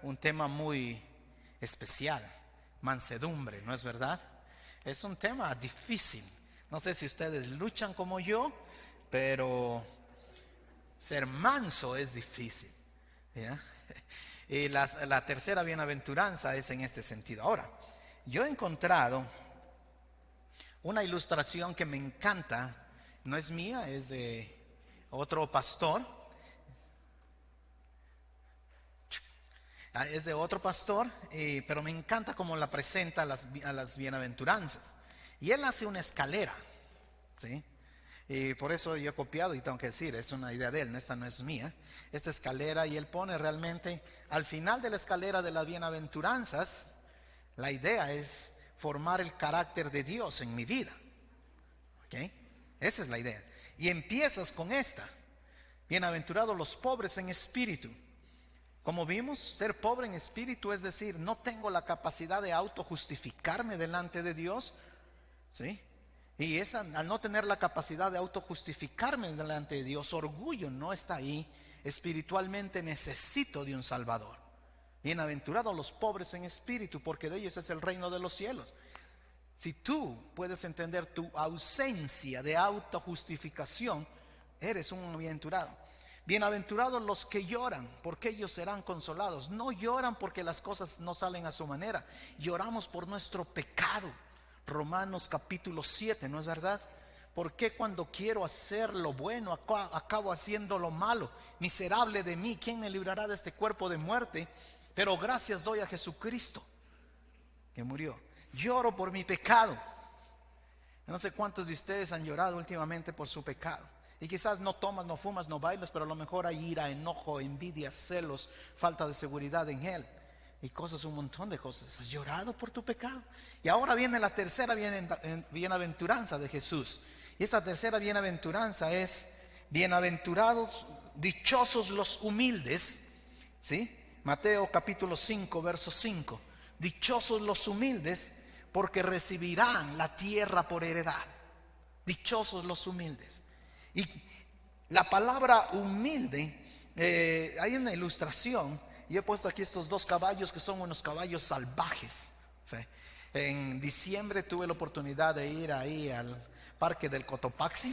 un tema muy especial, mansedumbre, ¿no es verdad? Es un tema difícil. No sé si ustedes luchan como yo, pero ser manso es difícil, ¿ya? Y la tercera bienaventuranza es en este sentido. Ahora, yo he encontrado una ilustración que me encanta, no es mía, es de otro pastor. Es de otro pastor, pero me encanta cómo la presenta a las bienaventuranzas. Y él hace una escalera, ¿sí? Y por eso yo he copiado y tengo que decir, es una idea de él, esta no es mía. Esta escalera, y él pone realmente al final de la escalera de las bienaventuranzas, la idea es formar el carácter de Dios en mi vida. ¿Ok? Esa es la idea. Y empiezas con esta: bienaventurados los pobres en espíritu. Como vimos, ser pobre en espíritu es decir, no tengo la capacidad de autojustificarme delante de Dios, ¿sí? Y al no tener la capacidad de autojustificarme delante de Dios, orgullo no está ahí. Espiritualmente necesito de un Salvador. Bienaventurados los pobres en espíritu, porque de ellos es el reino de los cielos. Si tú puedes entender tu ausencia de autojustificación, eres un bienaventurado. Bienaventurados los que lloran, porque ellos serán consolados. No lloran porque las cosas no salen a su manera, lloramos por nuestro pecado. Romanos capítulo 7, ¿no es verdad? ¿Por qué cuando quiero hacer lo bueno acabo haciendo lo malo? Miserable de mí, ¿quién me librará de este cuerpo de muerte? Pero gracias doy a Jesucristo, que murió. Lloro por mi pecado. No sé cuántos de ustedes han llorado últimamente por su pecado. Y quizás no tomas, no fumas, no bailas, pero a lo mejor hay ira, enojo, envidia, celos, falta de seguridad en él. Y cosas, un montón de cosas. Has llorado por tu pecado. Y ahora viene la tercera bienaventuranza de Jesús. Y esta tercera bienaventuranza es: bienaventurados, dichosos los humildes. ¿Sí? Mateo capítulo 5, verso 5. Dichosos los humildes, porque recibirán la tierra por heredad. Dichosos los humildes. Y la palabra humilde, hay una ilustración. Y he puesto aquí estos dos caballos que son unos caballos salvajes, ¿sí? En diciembre tuve la oportunidad de ir ahí al parque del Cotopaxi,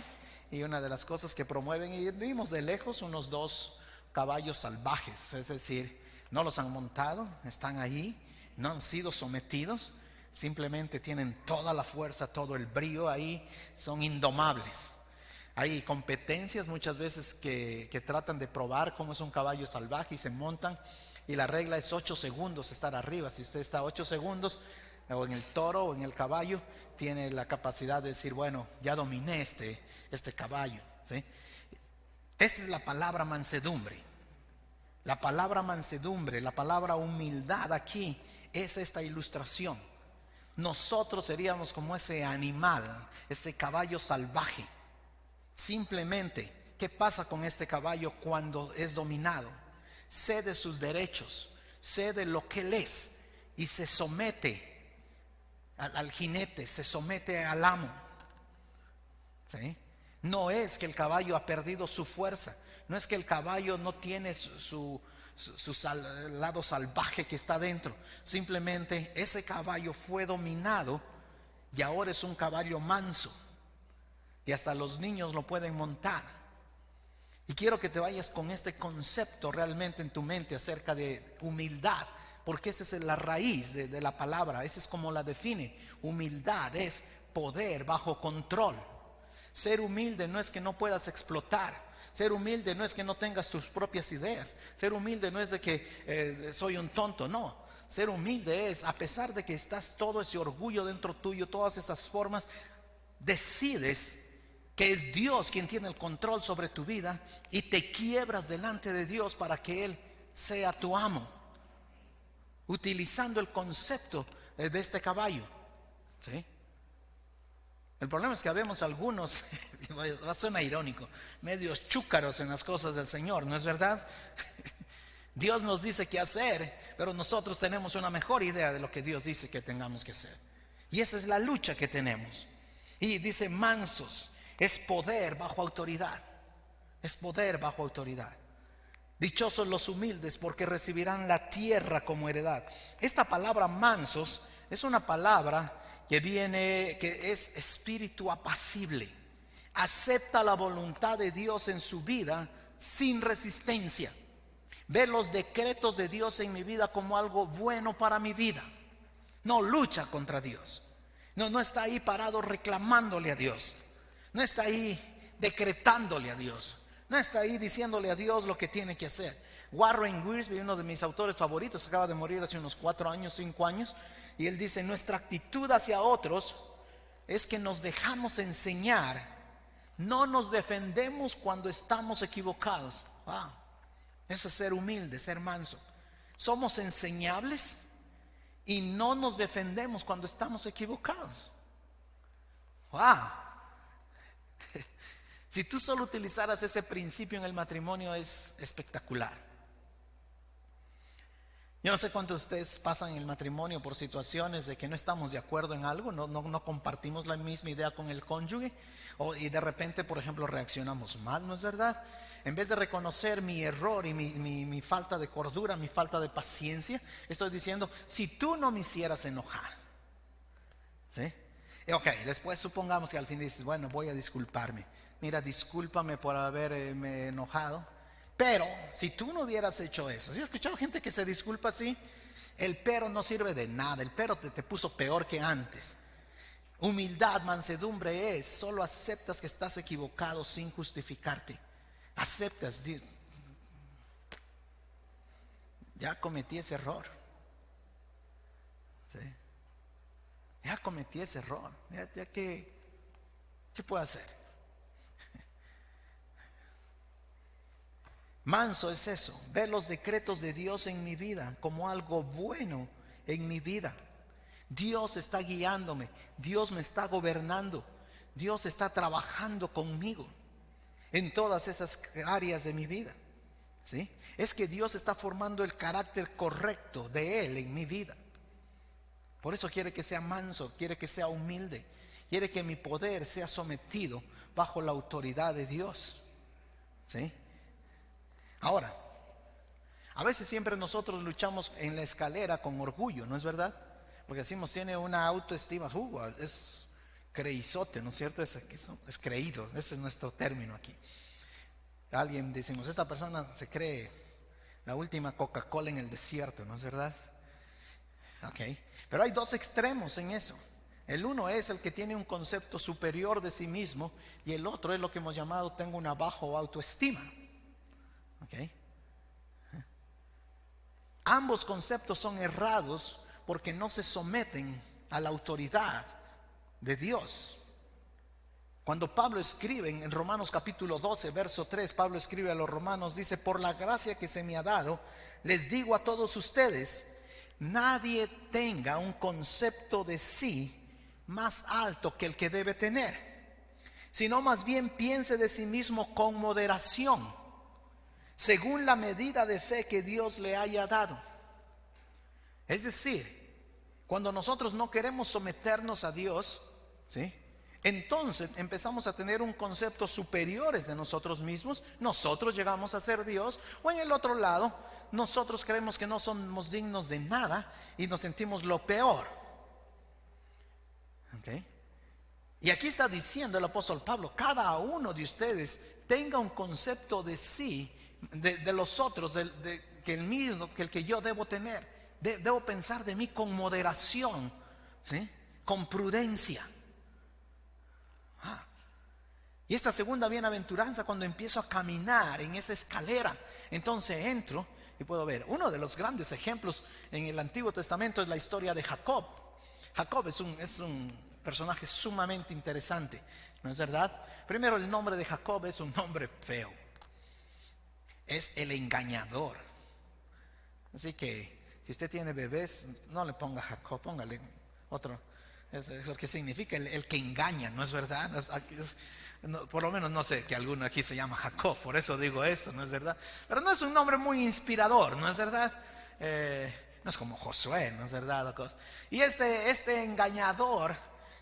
y una de las cosas que promueven, y vimos de lejos unos dos caballos salvajes, es decir, no los han montado, están ahí, no han sido sometidos, simplemente tienen toda la fuerza, todo el brío ahí, son indomables. Hay competencias muchas veces que tratan de probar cómo es un caballo salvaje y se montan, y la regla es 8 segundos estar arriba. Si usted está 8 segundos o en el toro o en el caballo, tiene la capacidad de decir, bueno, ya dominé este caballo, ¿sí? Esta es la palabra mansedumbre. La palabra mansedumbre, la palabra humildad aquí es esta ilustración. Nosotros seríamos como ese animal, ese caballo salvaje. Simplemente, ¿qué pasa con este caballo cuando es dominado? Cede sus derechos, cede lo que él es, y se somete al jinete, se somete al amo, ¿sí? No es que el caballo ha perdido su fuerza, no es que el caballo no tiene su lado salvaje que está dentro. Simplemente ese caballo fue dominado y ahora es un caballo manso. Y hasta los niños lo pueden montar. Y quiero que te vayas con este concepto realmente en tu mente acerca de humildad, porque esa es la raíz de la palabra. Esa es como la define. Humildad es poder bajo control. Ser humilde no es que no puedas explotar. Ser humilde no es que no tengas tus propias ideas. Ser humilde no es de que soy un tonto, no. Ser humilde es, a pesar de que estás todo ese orgullo dentro tuyo, todas esas formas, decides que es Dios quien tiene el control sobre tu vida y te quiebras delante de Dios para que Él sea tu amo, utilizando el concepto de este caballo, ¿sí? El problema es que habemos algunos, va a sonar irónico, medios chúcaros en las cosas del Señor, ¿no es verdad? Dios nos dice qué hacer, pero nosotros tenemos una mejor idea de lo que Dios dice que tengamos que hacer. Y esa es la lucha que tenemos. Y dice mansos. Es poder bajo autoridad. Es poder bajo autoridad. Dichosos los humildes, porque recibirán la tierra como heredad. Esta palabra mansos es una palabra que es espíritu apacible. Acepta la voluntad de Dios en su vida sin resistencia. Ve los decretos de Dios en mi vida como algo bueno para mi vida. No lucha contra Dios. No está ahí parado reclamándole a Dios. No está ahí decretándole a Dios. No está ahí diciéndole a Dios lo que tiene que hacer. Warren Wiersbe, uno de mis autores favoritos, acaba de morir hace unos 4 años, 5 años, y él dice: nuestra actitud hacia otros es que nos dejamos enseñar, no nos defendemos cuando estamos equivocados. Wow. Eso es ser humilde, ser manso. Somos enseñables y no nos defendemos cuando estamos equivocados. Wow. Si tú solo utilizaras ese principio en el matrimonio, es espectacular. Yo no sé cuántos de ustedes pasan en el matrimonio por situaciones de que no estamos de acuerdo en algo, no compartimos la misma idea con el cónyuge, y de repente, por ejemplo, reaccionamos mal, ¿no es verdad? En vez de reconocer mi error y mi falta de cordura, mi falta de paciencia, estoy diciendo: si tú no me hicieras enojar, ¿sí? Ok, después supongamos que al fin dices: bueno, voy a disculparme. Mira, discúlpame por haberme enojado, pero si tú no hubieras hecho eso. ¿Sí has escuchado gente que se disculpa así? El pero no sirve de nada, el pero te puso peor que antes. Humildad, mansedumbre solo aceptas que estás equivocado sin justificarte. Aceptas, ya cometí ese error. ¿Sí? Ya cometí ese error. ¿Qué puedo hacer? Manso es eso, ver los decretos de Dios en mi vida como algo bueno en mi vida. Dios está guiándome, Dios me está gobernando, Dios está trabajando conmigo en todas esas áreas de mi vida. ¿Sí? Es que Dios está formando el carácter correcto de Él en mi vida. Por eso quiere que sea manso, quiere que sea humilde, quiere que mi poder sea sometido bajo la autoridad de Dios. ¿Sí? Ahora, a veces siempre nosotros luchamos en la escalera con orgullo, ¿no es verdad? Porque decimos: tiene una autoestima, es creízote, ¿no es cierto? Es creído, ese es nuestro término aquí. Alguien decimos: esta persona se cree la última Coca-Cola en el desierto, ¿no es verdad? Ok, pero hay 2 extremos en eso. El uno es el que tiene un concepto superior de sí mismo, y el otro es lo que hemos llamado: tengo una baja autoestima. Okay. Ambos conceptos son errados porque no se someten a la autoridad de Dios. Cuando Pablo escribe en Romanos capítulo 12, verso 3, Pablo escribe a los romanos, dice: por la gracia que se me ha dado, les digo a todos ustedes, nadie tenga un concepto de sí más alto que el que debe tener, sino más bien piense de sí mismo con moderación, según la medida de fe que Dios le haya dado. Es decir, cuando nosotros no queremos someternos a Dios, ¿sí?, entonces empezamos a tener un concepto superiores de nosotros mismos. Nosotros llegamos a ser Dios. O en el otro lado, nosotros creemos que no somos dignos de nada y nos sentimos lo peor. ¿Okay? Y aquí está diciendo el apóstol Pablo: cada uno de ustedes tenga un concepto de sí, de los otros, que el mismo, que el que yo debo tener. Debo pensar de mí con moderación, ¿sí?, con prudencia. Y esta segunda bienaventuranza, cuando empiezo a caminar en esa escalera, entonces entro y puedo ver. Uno de los grandes ejemplos en el Antiguo Testamento es la historia de Jacob. Jacob es un personaje sumamente interesante, ¿no es verdad? Primero, el nombre de Jacob es un nombre feo. Es el engañador. Así que si usted tiene bebés, no le ponga Jacob, póngale otro. Es lo que significa el que engaña, ¿no es verdad? Por lo menos no sé que alguno aquí se llama Jacob, por eso digo eso, ¿no es verdad? Pero no es un nombre muy inspirador, ¿no es verdad? No es como Josué, ¿no es verdad? Y este engañador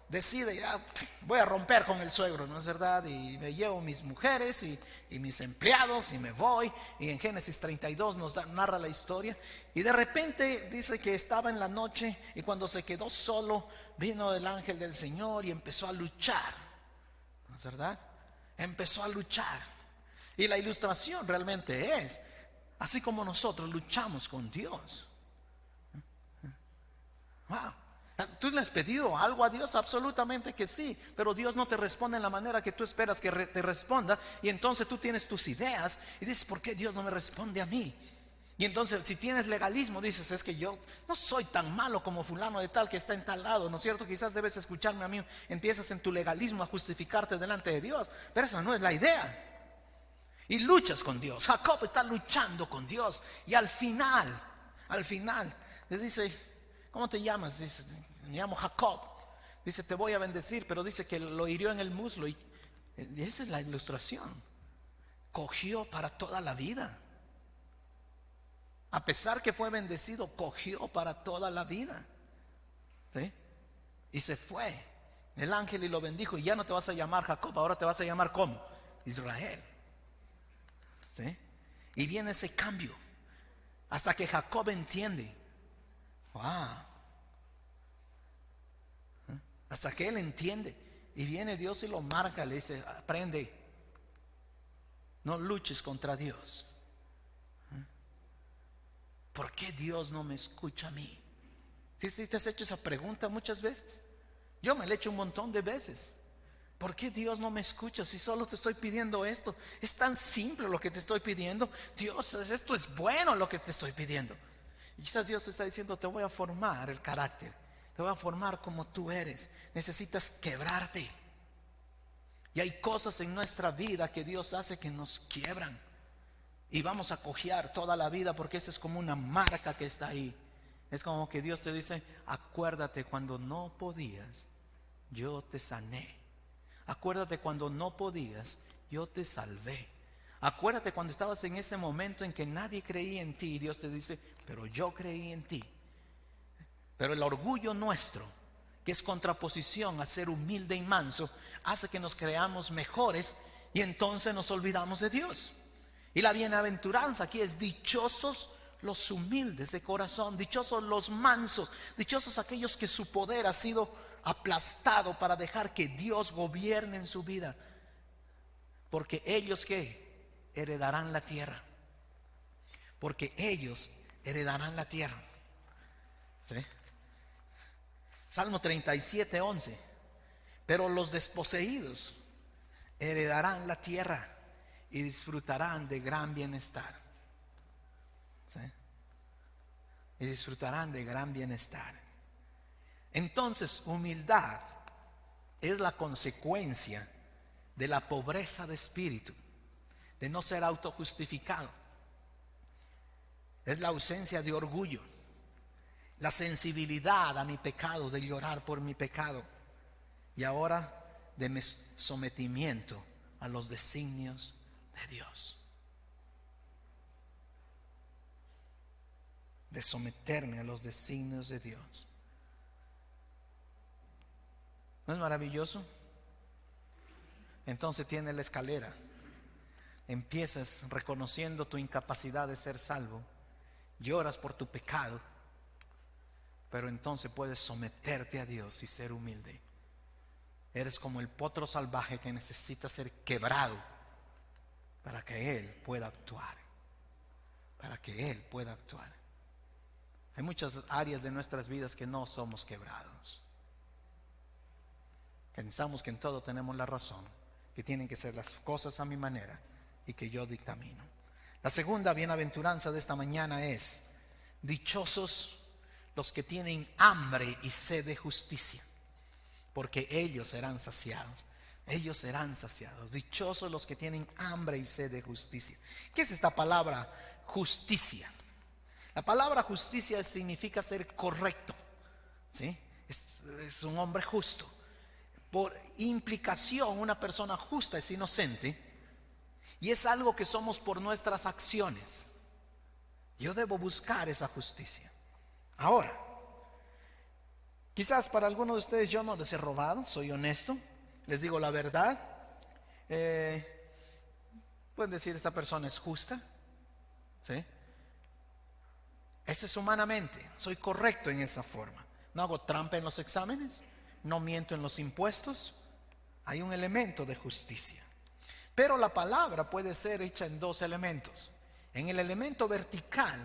decide, ya voy a romper con el suegro, ¿no es verdad? Y me llevo mis mujeres y mis empleados y me voy. Y en Génesis 32 nos narra la historia. Y de repente dice que estaba en la noche y cuando se quedó solo, vino el ángel del Señor y empezó a luchar, ¿no es verdad? Empezó a luchar. Y la ilustración realmente es, así como nosotros luchamos con Dios. Wow. ¿Tú le has pedido algo a Dios? Absolutamente que sí, pero Dios no te responde en la manera que tú esperas que te responda. Y entonces tú tienes tus ideas y dices, ¿por qué Dios no me responde a mí? Y entonces si tienes legalismo dices, es que yo no soy tan malo como fulano de tal que está en tal lado, ¿no es cierto? Quizás debes escucharme a mí. Empiezas en tu legalismo a justificarte delante de Dios, pero esa no es la idea. Y luchas con Dios. Jacob está luchando con Dios y al final le dice, ¿cómo te llamas? Dice, me llamo Jacob. Dice, te voy a bendecir, pero dice que lo hirió en el muslo. Y esa es la ilustración. Cogió para toda la vida. A pesar que fue bendecido, cogió para toda la vida. ¿Sí? Y se fue el ángel y lo bendijo. Y ya no te vas a llamar Jacob, ahora te vas a llamar ¿cómo? Israel. ¿Sí? Y viene ese cambio. Hasta que Jacob entiende. Wow. Hasta que él entiende. Y viene Dios y lo marca, le dice, aprende. No luches contra Dios. ¿Por qué Dios no me escucha a mí? ¿Sí te has hecho esa pregunta muchas veces? Yo me la he hecho un montón de veces. ¿Por qué Dios no me escucha si solo te estoy pidiendo esto? Es tan simple lo que te estoy pidiendo. Dios, esto es bueno lo que te estoy pidiendo. Y quizás Dios te está diciendo, te voy a formar el carácter, te voy a formar como tú eres. Necesitas quebrarte. Y hay cosas en nuestra vida que Dios hace que nos quiebran. Y vamos a cojear toda la vida porque esa es como una marca que está ahí. Es como que Dios te dice, acuérdate cuando no podías, yo te sané. Acuérdate cuando no podías, yo te salvé. Acuérdate cuando estabas en ese momento en que nadie creía en ti y Dios te dice, pero yo creí en ti. Pero el orgullo nuestro, que es contraposición a ser humilde y manso, hace que nos creamos mejores y entonces nos olvidamos de Dios. Y la bienaventuranza aquí es dichosos los humildes de corazón, dichosos los mansos, dichosos aquellos que su poder ha sido aplastado para dejar que Dios gobierne en su vida. Porque ellos ¿qué? Heredarán la tierra. Porque ellos heredarán la tierra. ¿Sí? Salmo 37:11. Pero los desposeídos heredarán la tierra y disfrutarán de gran bienestar. ¿Sí? Y disfrutarán de gran bienestar. Entonces, humildad es la consecuencia de la pobreza de espíritu, de no ser autojustificado. Es la ausencia de orgullo, la sensibilidad a mi pecado, de llorar por mi pecado, y ahora de mi sometimiento a los designios de Dios. De someterme a los designios de Dios. ¿No es maravilloso? Entonces tiene la escalera. Empiezas reconociendo tu incapacidad de ser salvo. Lloras por tu pecado. Pero entonces puedes someterte a Dios y ser humilde. Eres como el potro salvaje que necesita ser quebrado para que Él pueda actuar. Para que Él pueda actuar. Hay muchas áreas de nuestras vidas que no somos quebrados. Pensamos que en todo tenemos la razón, que tienen que ser las cosas a mi manera y que yo dictamino. La segunda bienaventuranza de esta mañana es: dichosos los que tienen hambre y sed de justicia, porque ellos serán saciados. Ellos serán saciados. Dichosos los que tienen hambre y sed de justicia. ¿Qué es esta palabra justicia? La palabra justicia significa ser correcto, ¿sí? Es un hombre justo. Por implicación, una persona justa es inocente, y es algo que somos por nuestras acciones. Yo debo buscar esa justicia. Ahora, Quizás para algunos de ustedes yo no les he robado, soy honesto, les digo la verdad. Pueden decir, esta persona es justa, ¿sí? Eso es humanamente, soy correcto en esa forma. No hago trampa en los exámenes, no miento en los impuestos. Hay un elemento de justicia. Pero la palabra puede ser hecha en dos elementos. En el elemento vertical,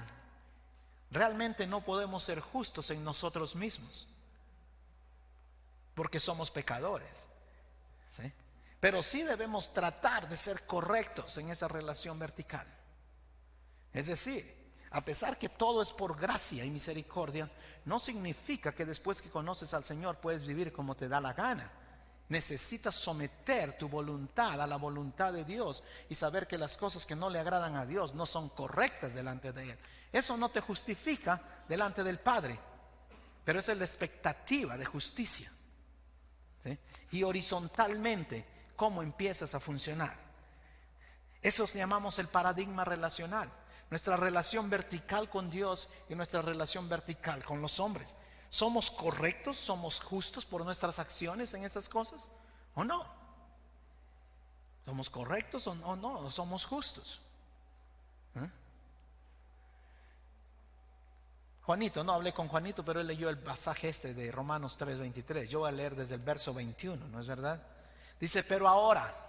realmente no podemos ser justos en nosotros mismos, porque somos pecadores, ¿sí? Pero sí debemos tratar de ser correctos en esa relación vertical. Es decir, a pesar que todo es por gracia y misericordia, no significa que después que conoces al Señor puedes vivir como te da la gana. Necesitas someter tu voluntad a la voluntad de Dios y saber que las cosas que no le agradan a Dios no son correctas delante de Él. Eso no te justifica delante del Padre, pero esa es la expectativa de justicia, ¿sí? Y horizontalmente, ¿cómo empiezas a funcionar? Eso llamamos el paradigma relacional. Nuestra relación vertical con Dios y nuestra relación vertical con los hombres. ¿Somos correctos? ¿Somos justos por nuestras acciones en esas cosas? ¿O no? ¿Somos correctos o no? ¿O somos justos? Juanito, no hablé con Juanito, pero él leyó el pasaje este de Romanos 3:23. Yo voy a leer desde el verso 21, ¿no es verdad? Dice, pero ahora,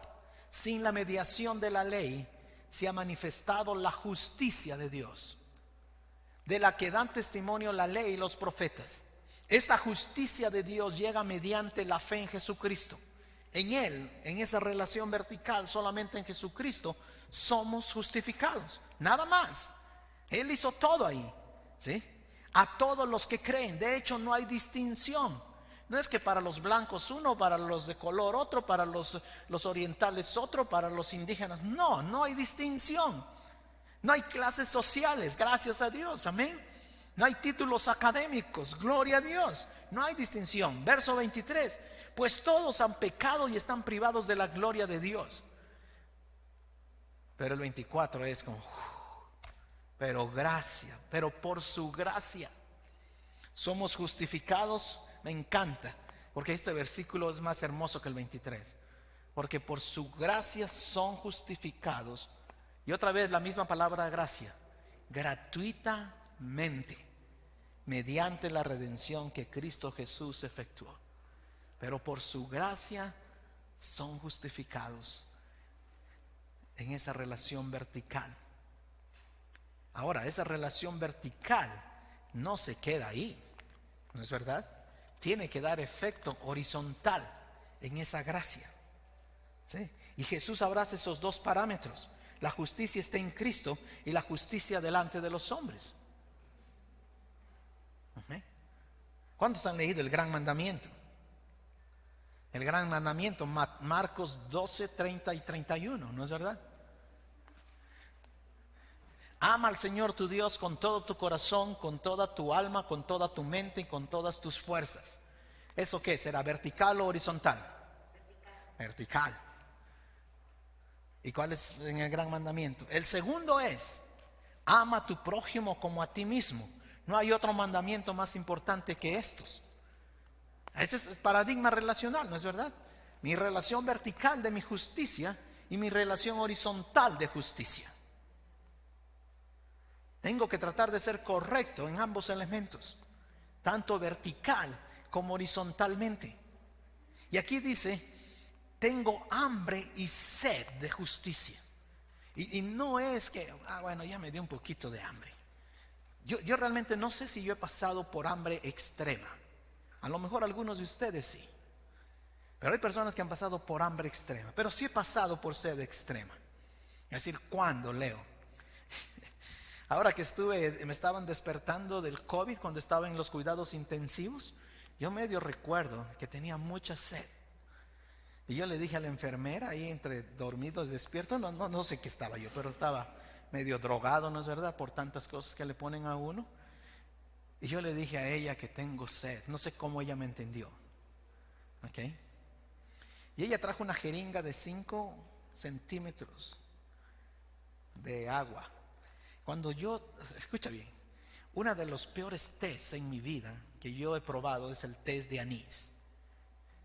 sin la mediación de la ley, se ha manifestado la justicia de Dios, de la que dan testimonio la ley y los profetas. Esta justicia de Dios llega mediante la fe en Jesucristo. En Él, en esa relación vertical, solamente en Jesucristo, somos justificados. Nada más. Él hizo todo ahí, ¿sí? A todos los que creen. De hecho, no hay distinción. No es que para los blancos uno, para los de color otro, para los orientales otro, para los indígenas. No, no hay distinción. No hay clases sociales, gracias a Dios, amén. No hay títulos académicos, gloria a Dios. No hay distinción. Verso 23, pues todos han pecado y están privados de la gloria de Dios. Pero el 24 es como, pero gracia, pero por su gracia somos justificados. Me encanta, porque este versículo es más hermoso que el 23. Porque por su gracia son justificados. Y otra vez la misma palabra gracia, gratuitamente, mediante la redención que Cristo Jesús efectuó. Pero por su gracia son justificados en esa relación vertical. Ahora, esa relación vertical no se queda ahí, ¿no es verdad? Tiene que dar efecto horizontal en esa gracia, ¿sí? Y Jesús abraza esos dos parámetros. La justicia está en Cristo y la justicia delante de los hombres. ¿Cuántos han leído el gran mandamiento? El gran mandamiento, Marcos 12, 30 y 31, ¿no es verdad? Ama al Señor tu Dios con todo tu corazón, con toda tu alma, con toda tu mente y con todas tus fuerzas. ¿Eso qué? ¿Será vertical o horizontal? Vertical. ¿Y cuál es en el gran mandamiento? El segundo es, ama a tu prójimo como a ti mismo. No hay otro mandamiento más importante que estos. Este es el paradigma relacional, ¿no es verdad? Mi relación vertical de mi justicia y mi relación horizontal de justicia. Tengo que tratar de ser correcto en ambos elementos, tanto vertical como horizontalmente. Y aquí dice, tengo hambre y sed de justicia. Y no es que, bueno, ya me dio un poquito de hambre. Yo realmente no sé si yo he pasado por hambre extrema. A lo mejor algunos de ustedes sí. Pero hay personas que han pasado por hambre extrema. Pero sí he pasado por sed extrema. Es decir, ¿cuándo, Leo? Ahora que me estaban despertando del COVID cuando estaba en los cuidados intensivos, yo medio recuerdo que tenía mucha sed. Y yo le dije a la enfermera, ahí entre dormido y despierto, no sé qué estaba yo, pero estaba medio drogado, ¿no es verdad? Por tantas cosas que le ponen a uno. Y yo le dije a ella que tengo sed. No sé cómo ella me entendió. ¿Ok? Y ella trajo una jeringa de 5 centímetros de agua. Cuando yo, escucha bien, Uno de los peores tés en mi vida que yo he probado es el té de anís.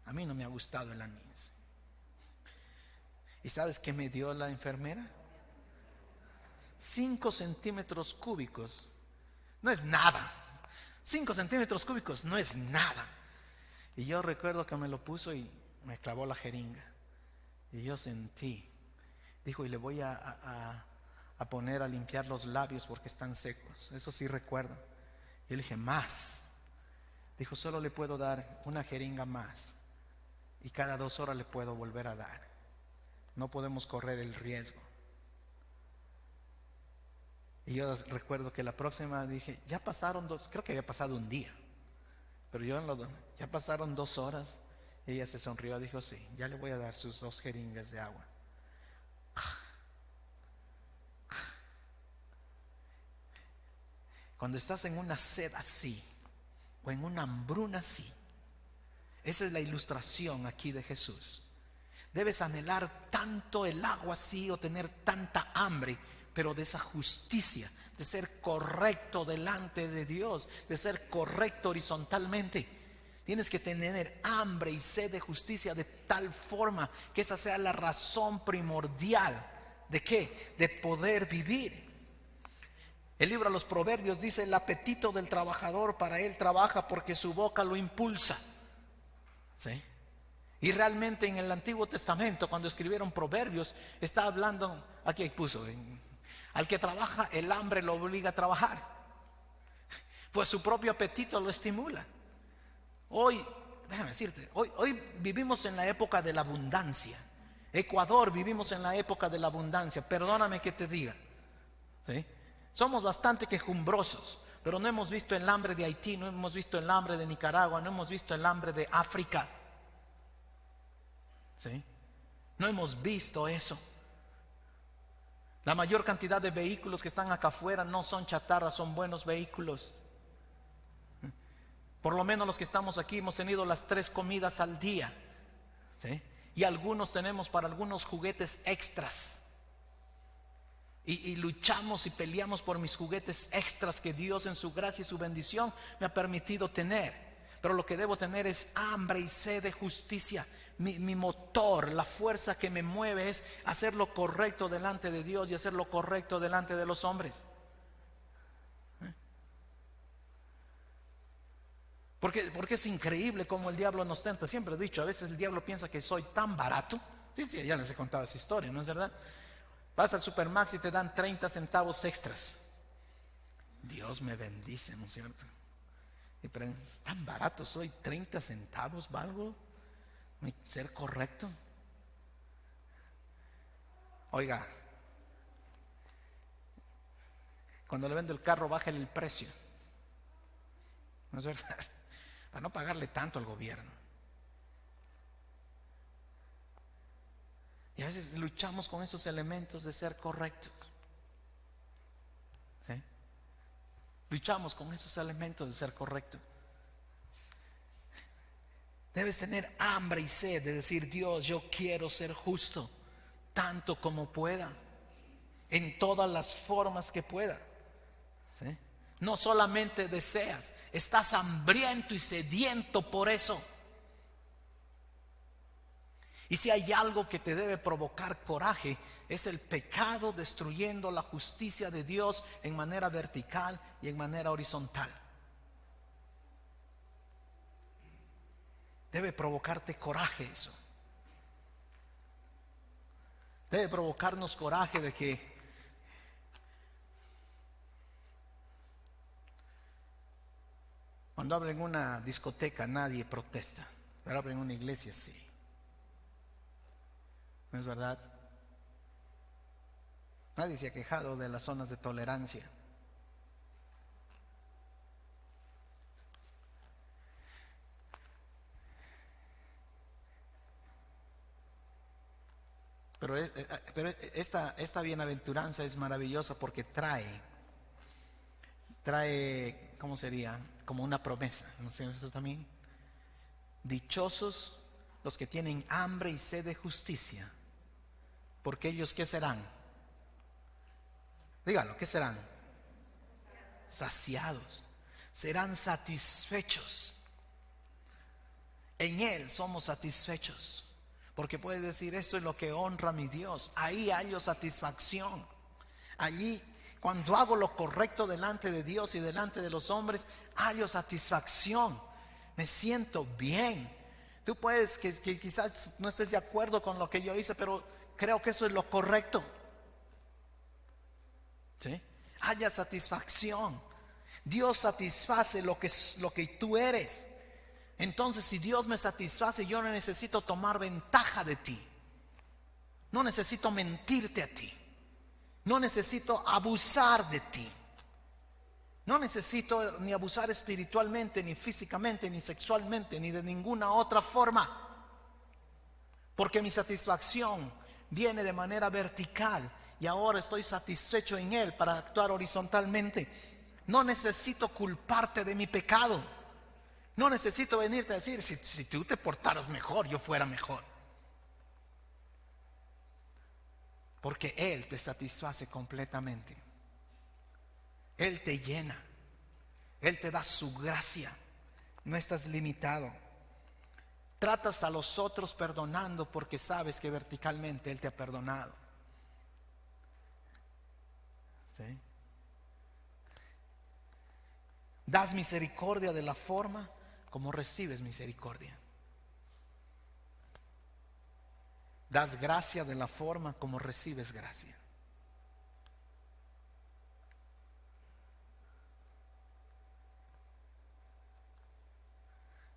A mí no me ha gustado el anís. ¿Y sabes qué me dio la enfermera? 5 centímetros cúbicos. No es nada. 5 centímetros cúbicos no es nada. Y yo recuerdo que me lo puso y me clavó la jeringa. Y yo sentí. Dijo, y le voy a poner a limpiar los labios porque están secos. Eso sí recuerdo. Y yo le dije, más. Dijo, solo le puedo dar una jeringa más. Y cada 2 horas le puedo volver a dar. No podemos correr el riesgo. Y yo recuerdo que la próxima dije, ya pasaron creo que había pasado un día. Pero ya pasaron 2 horas. Y ella se sonrió y dijo, sí, ya le voy a dar sus 2 jeringas de agua. Cuando estás en una sed así, o en una hambruna así, esa es la ilustración aquí de Jesús. Debes anhelar tanto el agua así o tener tanta hambre, pero de esa justicia, de ser correcto delante de Dios, de ser correcto horizontalmente. Tienes que tener hambre y sed de justicia de tal forma que esa sea la razón primordial. ¿De qué? De poder vivir. El libro de los Proverbios dice, el apetito del trabajador para él trabaja porque su boca lo impulsa. ¿Sí? Y realmente en el Antiguo Testamento, cuando escribieron Proverbios, está hablando, aquí puso, al que trabaja el hambre lo obliga a trabajar, pues su propio apetito lo estimula. Hoy, déjame decirte, hoy vivimos en la época de la abundancia. Ecuador vivimos en la época de la abundancia, perdóname que te diga, ¿sí? Somos bastante quejumbrosos, pero no hemos visto el hambre de Haití, no hemos visto el hambre de Nicaragua, no hemos visto el hambre de África. ¿Sí? No hemos visto eso. La mayor cantidad de vehículos que están acá afuera no son chatarras, son buenos vehículos. Por lo menos los que estamos aquí hemos tenido las 3 comidas al día. ¿Sí? Y algunos tenemos para algunos juguetes extras. Y luchamos y peleamos por mis juguetes extras que Dios en su gracia y su bendición me ha permitido tener. Pero lo que debo tener es hambre y sed de justicia. Mi motor, la fuerza que me mueve es hacer lo correcto delante de Dios y hacer lo correcto delante de los hombres. Porque es increíble cómo el diablo nos tenta. Siempre he dicho, a veces el diablo piensa que soy tan barato. Sí, ya les he contado esa historia, ¿no es verdad? Vas al Supermax y te dan 30 centavos extras. Dios me bendice, ¿no es cierto? Y pero es tan barato, soy 30 centavos, ¿valgo ser correcto? Oiga, cuando le vendo el carro, bájale el precio, ¿no es verdad? Para no pagarle tanto al gobierno. Y a veces luchamos con esos elementos de ser correctos. ¿Sí? Luchamos con esos elementos de ser correcto. Debes tener hambre y sed de decir, Dios, yo quiero ser justo tanto como pueda, en todas las formas que pueda. ¿Sí? No solamente deseas, estás hambriento y sediento por eso. Y si hay algo que te debe provocar coraje, es el pecado destruyendo la justicia de Dios en manera vertical y en manera horizontal. Debe provocarte coraje eso. Debe provocarnos coraje de que cuando abren una discoteca nadie protesta, pero abren una iglesia sí. ¿No es verdad? Nadie se ha quejado de las zonas de tolerancia. Pero esta bienaventuranza es maravillosa porque trae, ¿cómo sería? Como una promesa, ¿no es cierto también? Dichosos los que tienen hambre y sed de justicia, porque ellos ¿qué serán? Dígalo, ¿qué serán? saciados, serán satisfechos. En Él somos satisfechos. Porque puedes decir, esto es lo que honra a mi Dios. Ahí hallo satisfacción. Allí, cuando hago lo correcto delante de Dios y delante de los hombres, hallo satisfacción. Me siento bien. Tú puedes que quizás no estés de acuerdo con lo que yo hice, pero creo que eso es lo correcto. ¿Sí? Haya satisfacción. Dios satisface lo que tú eres. Entonces, si Dios me satisface, yo no necesito tomar ventaja de ti. No necesito mentirte a ti. No necesito abusar de ti. No necesito ni abusar espiritualmente, ni físicamente, ni sexualmente, ni de ninguna otra forma. Porque mi satisfacción viene de manera vertical y ahora estoy satisfecho en Él para actuar horizontalmente. No necesito culparte de mi pecado. No necesito venirte a decir, si tú te portaras mejor, yo fuera mejor. Porque Él te satisface completamente. Él te llena. Él te da su gracia. No estás limitado. Tratas a los otros perdonando porque sabes que verticalmente Él te ha perdonado. ¿Sí? Das misericordia de la forma como recibes misericordia. Das gracia de la forma como recibes gracia.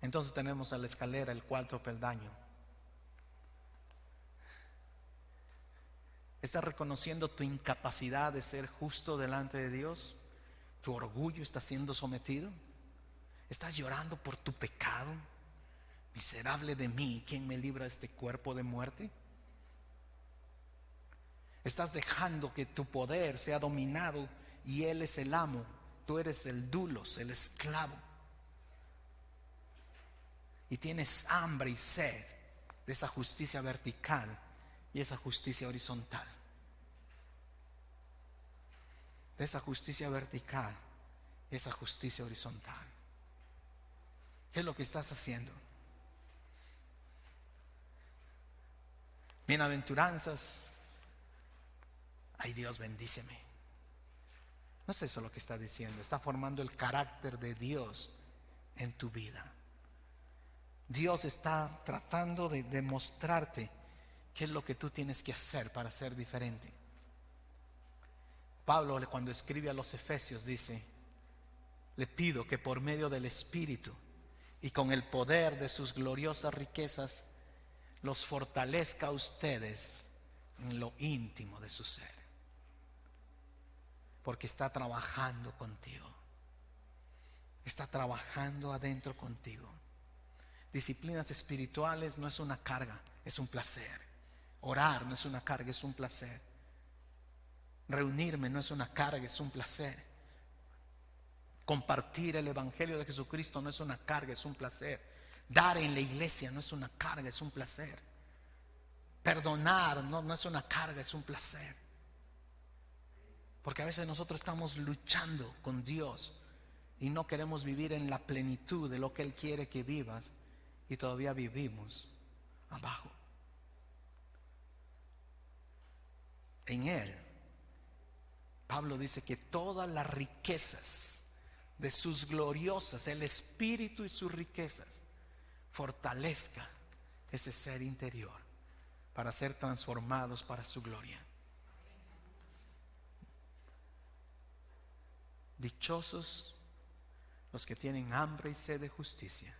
Entonces tenemos a la escalera el cuarto peldaño. ¿Estás reconociendo tu incapacidad de ser justo delante de Dios? ¿Tu orgullo está siendo sometido? ¿Estás llorando por tu pecado? Miserable de mí, ¿quién me libra de este cuerpo de muerte? ¿Estás dejando que tu poder sea dominado y Él es el amo? Tú eres el dulos, el esclavo. Y tienes hambre y sed de esa justicia vertical y esa justicia horizontal. De esa justicia vertical y esa justicia horizontal. ¿Qué es lo que estás haciendo? Bienaventuranzas. Ay, Dios, bendíceme. No es eso lo que está diciendo. Está formando el carácter de Dios en tu vida. Dios está tratando de demostrarte qué es lo que tú tienes que hacer para ser diferente. Pablo, cuando escribe a los Efesios, dice: le pido que por medio del Espíritu y con el poder de sus gloriosas riquezas los fortalezca a ustedes en lo íntimo de su ser. Porque está trabajando contigo. Está trabajando adentro contigo. Disciplinas espirituales no es una carga, es un placer. Orar no es una carga, es un placer. Reunirme no es una carga, es un placer. Compartir el Evangelio de Jesucristo no es una carga, es un placer. Dar en la iglesia no es una carga, es un placer. Perdonar no es una carga, es un placer. Porque a veces nosotros estamos luchando con Dios y no queremos vivir en la plenitud de lo que Él quiere que vivas, y todavía vivimos abajo. En Él, Pablo dice que todas las riquezas de sus gloriosas, el Espíritu y sus riquezas, fortalezca ese ser interior para ser transformados para su gloria. Dichosos los que tienen hambre y sed de justicia,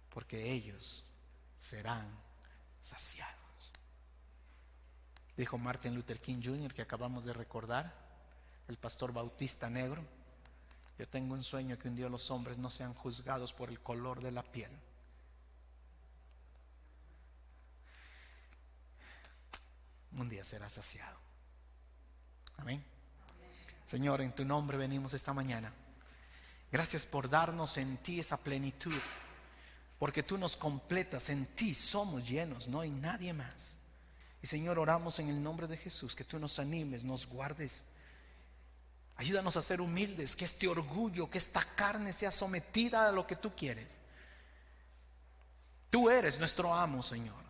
porque ellos serán saciados. Dijo Martin Luther King Jr., que acabamos de recordar, el pastor bautista negro: yo tengo un sueño que un día los hombres no sean juzgados por el color de la piel. Un día será saciado. Amén. Señor, en tu nombre venimos esta mañana. Gracias por darnos en ti esa plenitud, porque tú nos completas, en ti somos llenos, no hay nadie más. Y Señor, oramos en el nombre de Jesús que tú nos animes, nos guardes Ayúdanos a ser humildes, que este orgullo, que esta carne sea sometida a lo que tú quieres. Tú eres nuestro amo, Señor.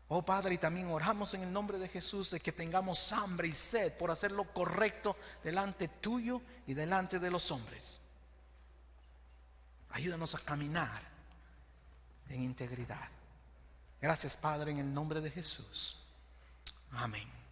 Oh Padre, y también oramos en el nombre de Jesús de que tengamos hambre y sed por hacer lo correcto delante tuyo y delante de los hombres. Ayúdanos a caminar en integridad. Gracias, Padre, en el nombre de Jesús. Amén.